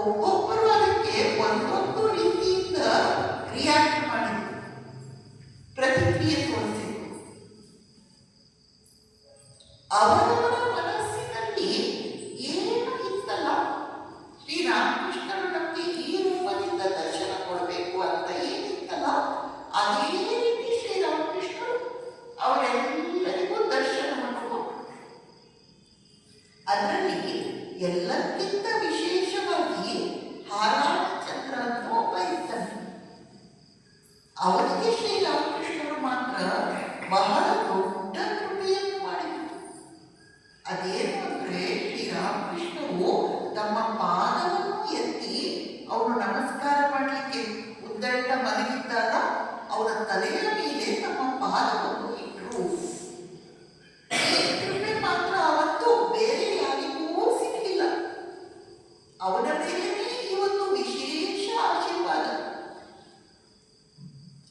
ಒಬ್ಬೊಬ್ಬರು ಅದಕ್ಕೆ ಒಂದೊಂದು ರೀತಿಯಿಂದ ರಿಯಾಕ್ಟ್ ಮಾಡಿದ್ರು, ಪ್ರತಿಕ್ರಿಯೆ ತೋರಿಸಿದ್ರು. ಅವರವರ ಮನಸ್ಸಿನಲ್ಲಿ ಏನು ಇತ್ತಲ್ಲ, ಶ್ರೀರಾಮಕೃಷ್ಣರು ನಮಗೆ ಈ ರೂಪದಿಂದ ದರ್ಶನ ಕೊಡಬೇಕು ಅಂತ ಏನಿತ್ತಲ್ಲ, ಅದೇ ರೀತಿ ಶ್ರೀರಾಮಕೃಷ್ಣರು ಅವರೆಲ್ಲರಿಗೂ ದರ್ಶನವನ್ನು ಕೊಟ್ಟರು. ಅದರಲ್ಲಿ ಎಲ್ಲಕ್ಕಿಂತ ವಿಶೇಷವಾಗಿ ಹಾರಾಳಚಂದ್ರ ಅಂತ ಒಬ್ಬ ಇದ್ದಾನೆ. ಅವನಿಗೆ ಶ್ರೀರಾಮಕೃಷ್ಣರು ಮಾತ್ರ ಬಹಳ ದೊಡ್ಡ ಕೃಪೆಯನ್ನು ಮಾಡಿದರು. ಅದೇನು ಅಂದ್ರೆ, ಶ್ರೀರಾಮಕೃಷ್ಣರು ತಮ್ಮ ಪಾದವನ್ನು ಎತ್ತಿ ಅವನು ನಮಸ್ಕಾರ ಮಾಡಲಿಕ್ಕೆ ಉದ್ದಟ ಮಲಗಿದ್ದಾಗ ಅವರ ತಲೆಯ ಮೇಲೆ ತಮ್ಮ ಪಾದವನ್ನು ಇಟ್ಟರು. ಕೃಪೆ ಮಾತ್ರ ಅವತ್ತು ಬೇರೆ ಯಾರಿಗೂ ಸಿಗಲಿಲ್ಲ. ಅವನ ಮೇಲೆ ಇವತ್ತು ವಿಶೇಷ ಆಶೀರ್ವಾದ.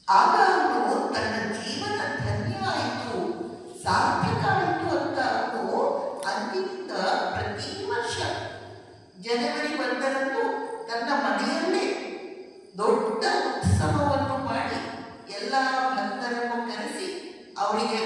ಆಗ ಅವನು ತನ್ನ ಜೀವನ ಧನ್ಯ ಆಯಿತು, ಸಾರ್ಥಕ ಆಯಿತು ಅಂತ ಅವನು ಅಂದಿನಿಂದ ಪ್ರತಿ ವರ್ಷ ಜನವರಿ 1ರಂದು ತನ್ನ ಮನೆಯಲ್ಲೇ ದೊಡ್ಡ ಉತ್ಸವವನ್ನು ಮಾಡಿ ಎಲ್ಲ ಭಕ್ತರನ್ನು ಕರೆಸಿ ಅವರಿಗೆ